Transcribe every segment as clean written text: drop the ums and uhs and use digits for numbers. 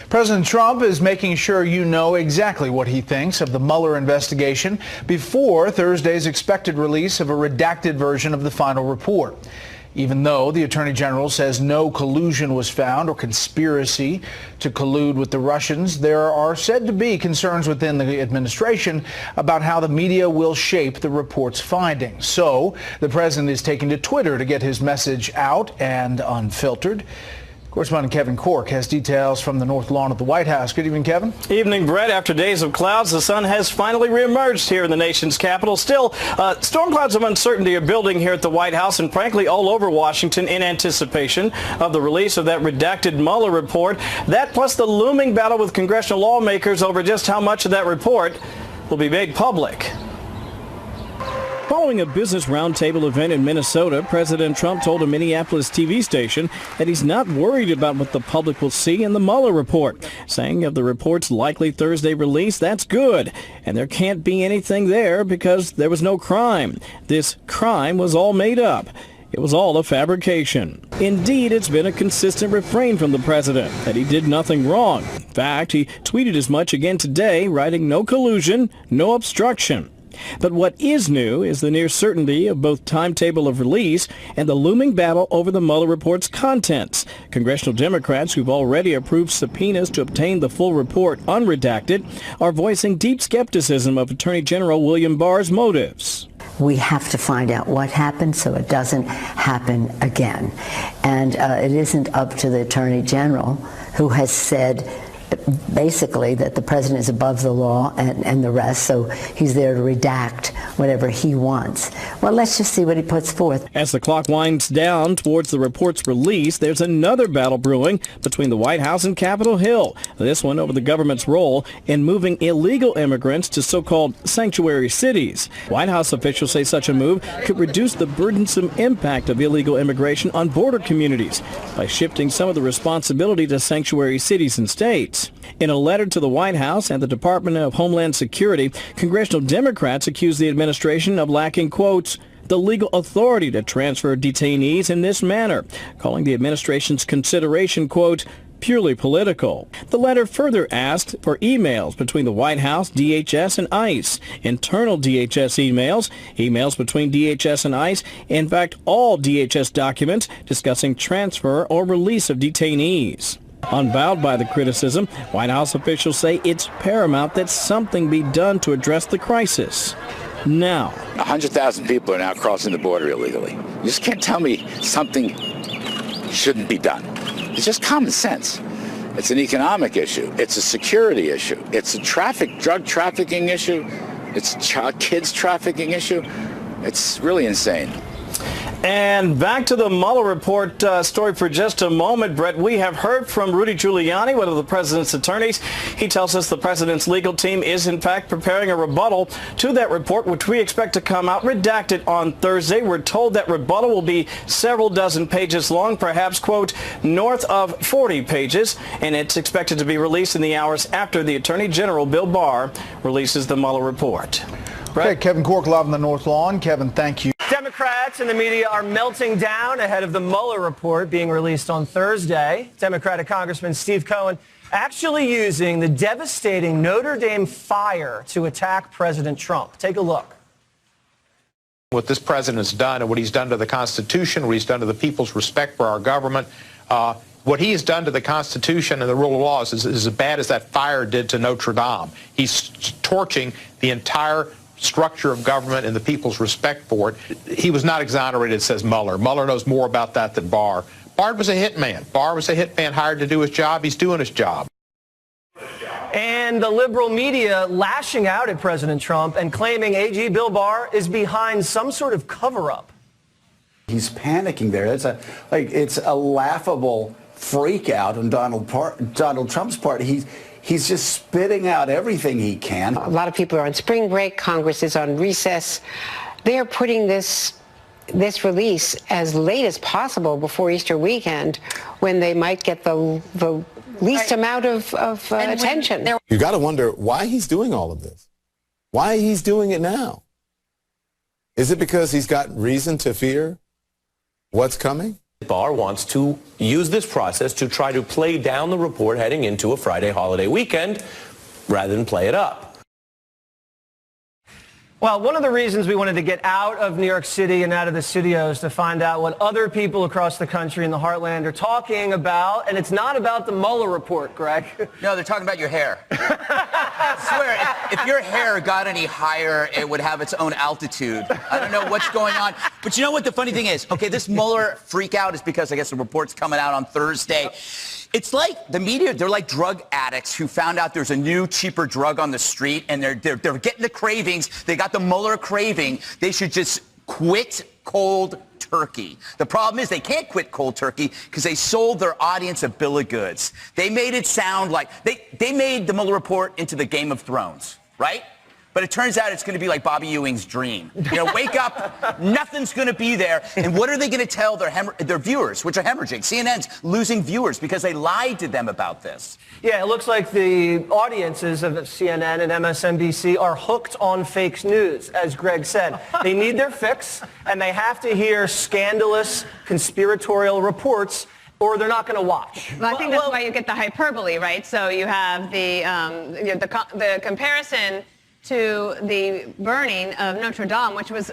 President Trump is making sure you know exactly what he thinks of the Mueller investigation before Thursday's expected release of a redacted version of the final report. Even though the Attorney General says no collusion was found or conspiracy to collude with the Russians, there are said to be concerns within the administration about how the media will shape the report's findings. So the president is taking to Twitter to get his message out and unfiltered. Correspondent Kevin Cork has details from the North Lawn of the White House. Good evening, Kevin. Evening, Brett. After days of clouds, the sun has finally reemerged here in the nation's capital. Still, storm clouds of uncertainty are building here at the White House and, frankly, all over Washington in anticipation of the release of that redacted Mueller report. That plus the looming battle with congressional lawmakers over just how much of that report will be made public. Following a business roundtable event in Minnesota, President Trump told a Minneapolis TV station that he's not worried about what the public will see in the Mueller report, saying of the report's likely Thursday release, that's good, and there can't be anything there because there was no crime. This crime was all made up. It was all a fabrication. Indeed, it's been a consistent refrain from the president that he did nothing wrong. In fact, he tweeted as much again today, writing no collusion, no obstruction. But what is new is the near certainty of both timetable of release and the looming battle over the Mueller report's contents. Congressional Democrats who've already approved subpoenas to obtain the full report unredacted are voicing deep skepticism of Attorney General William Barr's motives. We have to find out what happened so it doesn't happen again. And it isn't up to the Attorney General, who has said basically that the president is above the law and the rest, so he's there to redact whatever he wants. Well, let's just see what he puts forth. As the clock winds down towards the report's release, there's another battle brewing between the White House and Capitol Hill, this one over the government's role in moving illegal immigrants to so-called sanctuary cities. White House officials say such a move could reduce the burdensome impact of illegal immigration on border communities by shifting some of the responsibility to sanctuary cities and states. In a letter to the White House and the Department of Homeland Security, congressional Democrats accuse the administration of lacking, quote, the legal authority to transfer detainees in this manner, calling the administration's consideration, quote, purely political. The letter further asked for emails between the White House, DHS, and ICE, internal DHS emails between DHS and ICE, in fact, all DHS documents discussing transfer or release of detainees. Unbowed by the criticism, White House officials say it's paramount that something be done to address the crisis. Now, 100,000 people are now crossing the border illegally. You just can't tell me something shouldn't be done. It's just common sense. It's an economic issue. It's a security issue. It's a drug trafficking issue. It's a kids trafficking issue. It's really insane. And back to the Mueller report story for just a moment, Brett. We have heard from Rudy Giuliani, one of the president's attorneys. He tells us the president's legal team is, in fact, preparing a rebuttal to that report, which we expect to come out redacted on Thursday. We're told that rebuttal will be several dozen pages long, perhaps, quote, north of 40 pages, and it's expected to be released in the hours after the Attorney General, Bill Barr, releases the Mueller report. Brett? Okay, Kevin Cork live on the North Lawn. Kevin, thank you. Democrats and the media are melting down ahead of the Mueller report being released on Thursday. Democratic Congressman Steve Cohen actually using the devastating Notre Dame fire to attack President Trump. Take a look. What this president's done and what he's done to the Constitution, what he's done to the people's respect for our government, what he has done to the Constitution and the rule of law is as bad as that fire did to Notre Dame. He's torching the entire structure of government and the people's respect for it. He was not exonerated, says Mueller. Mueller knows more about that than Barr. Barr was a hitman. Barr was a hitman hired to do his job. He's doing his job. And the liberal media lashing out at President Trump and claiming AG Bill Barr is behind some sort of cover-up. He's panicking there. It's a laughable freak out on Donald Trump's part. He's just spitting out everything he can. A lot of people are on spring break. Congress is on recess. They're putting this release as late as possible before Easter weekend, when they might get the least amount of attention. You got to wonder why he's doing all of this. Why he's doing it now. Is it because he's got reason to fear what's coming? Barr wants to use this process to try to play down the report heading into a Friday holiday weekend rather than play it up. Well, one of the reasons we wanted to get out of New York City and out of the studios to find out what other people across the country in the heartland are talking about, and it's not about the Mueller report, Greg. No, they're talking about your hair. I swear, if your hair got any higher, it would have its own altitude. I don't know what's going on. But you know what the funny thing is? Okay, this Mueller freak out is because I guess the report's coming out on Thursday. Yep. It's like the media, they're like drug addicts who found out there's a new, cheaper drug on the street, and they're getting the cravings. They got the Mueller craving. They should just quit cold turkey. The problem is they can't quit cold turkey because they sold their audience a bill of goods. They made it sound like they made the Mueller report into the Game of Thrones, right? But it turns out it's going to be like Bobby Ewing's dream. You know, wake up, nothing's going to be there. And what are they going to tell their viewers, which are hemorrhaging? CNN's losing viewers because they lied to them about this. Yeah, it looks like the audiences of CNN and MSNBC are hooked on fake news, as Greg said. They need their fix, and they have to hear scandalous, conspiratorial reports, or they're not going to watch. Well, I think that's why you get the hyperbole, right? So you have the comparison to the burning of Notre Dame, which was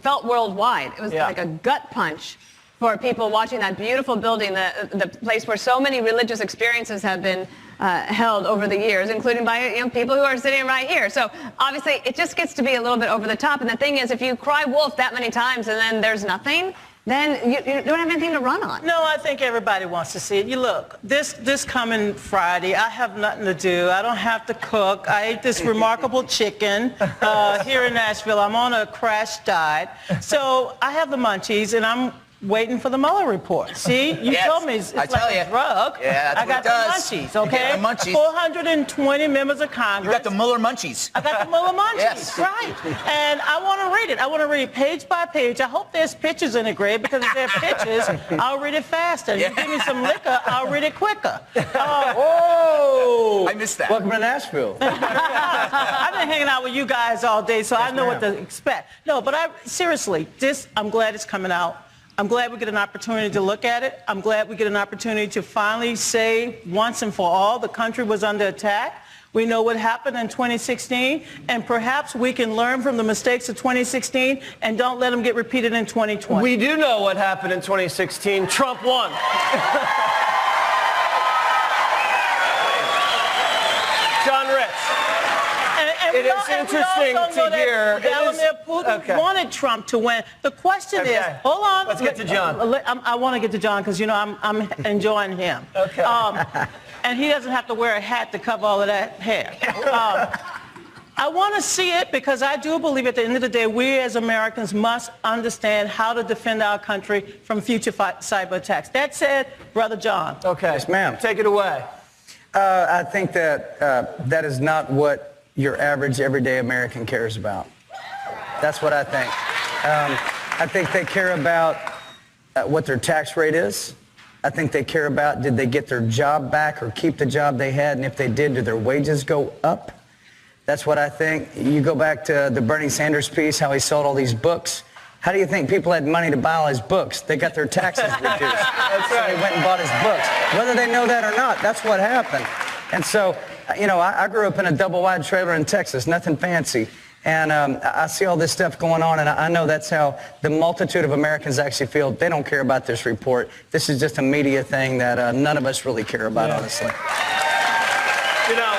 felt worldwide. It was like a gut punch for people watching that beautiful building, the place where so many religious experiences have been held over the years, including by people who are sitting right here. So obviously, it just gets to be a little bit over the top. And the thing is, if you cry wolf that many times and then there's nothing, then you don't have anything to run on. No, I think everybody wants to see it. You look, this coming Friday, I have nothing to do. I don't have to cook. I ate this remarkable chicken here in Nashville. I'm on a crash diet. So I have the munchies, and I'm waiting for the Mueller report. See, you told me it's like a drug. Yeah, that's I got the munchies, okay? The munchies. 420 members of Congress. You got the Mueller munchies. I got the Mueller munchies, yes. Right. And I want to read it. I want to read it page by page. I hope there's pictures in it, Greg, because if there are pictures, I'll read it faster. If you give me some liquor, I'll read it quicker. I missed that. Welcome to Nashville. I've been hanging out with you guys all day, so I know what to expect. No, but seriously, I'm glad it's coming out. I'm glad we get an opportunity to look at it. I'm glad we get an opportunity to finally say once and for all the country was under attack. We know what happened in 2016, and perhaps we can learn from the mistakes of 2016 and don't let them get repeated in 2020. We do know what happened in 2016. Trump won. John Rich. It is interesting to hear. Vladimir Putin wanted Trump to win. The question is, hold on. Let's get to John. I want to get to John because, you know, I'm enjoying him. Okay. And he doesn't have to wear a hat to cover all of that hair. I want to see it because I do believe at the end of the day, we as Americans must understand how to defend our country from future cyber attacks. That said, Brother John. Okay. Yes, ma'am. Take it away. I think that that is not what your average everyday American cares about. That's what I think. I think they care about what their tax rate is. I think they care about did they get their job back or keep the job they had, and if they did their wages go up? That's what I think. You go back to the Bernie Sanders piece, how he sold all these books. How do you think people had money to buy all his books? They got their taxes reduced. That's right. So they went and bought his books. Whether they know that or not, that's what happened. And so, you know, I grew up in a double-wide trailer in Texas, nothing fancy. And I see all this stuff going on, and I know that's how the multitude of Americans actually feel. They don't care about this report. This is just a media thing that none of us really care about, honestly. You know,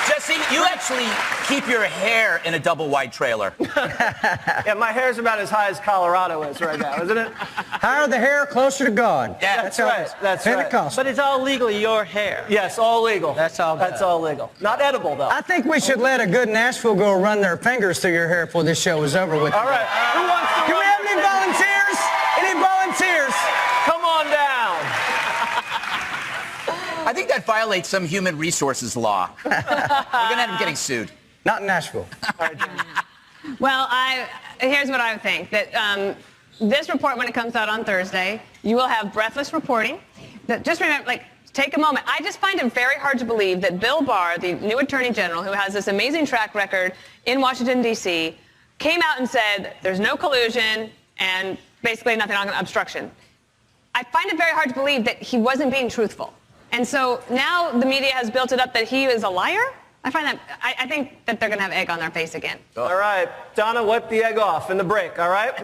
Jesse, you actually keep your hair in a double-wide trailer. Yeah, my hair's about as high as Colorado is right now, isn't it? Higher the hair, closer to God. Yeah, that's right. That's right. But it's all legal, your hair. Yes, all legal. That's all good. That's all legal. Not edible, though. I think we should let a good Nashville girl run their fingers through your hair before this show is over with. All right. Who wants to Can we have any volunteers? Any volunteers? Come on down. I think that violates some human resources law. We're going to end up getting sued. Not in Nashville. Well, here's what I would think, that this report, when it comes out on Thursday, you will have breathless reporting. Just remember, like, take a moment. I just find it very hard to believe that Bill Barr, the new Attorney General, who has this amazing track record in Washington, D.C., came out and said there's no collusion and basically nothing on obstruction. I find it very hard to believe that he wasn't being truthful. And so now the media has built it up that he is a liar. I think that they're going to have egg on their face again. All right. Donna, wipe the egg off in the break, all right?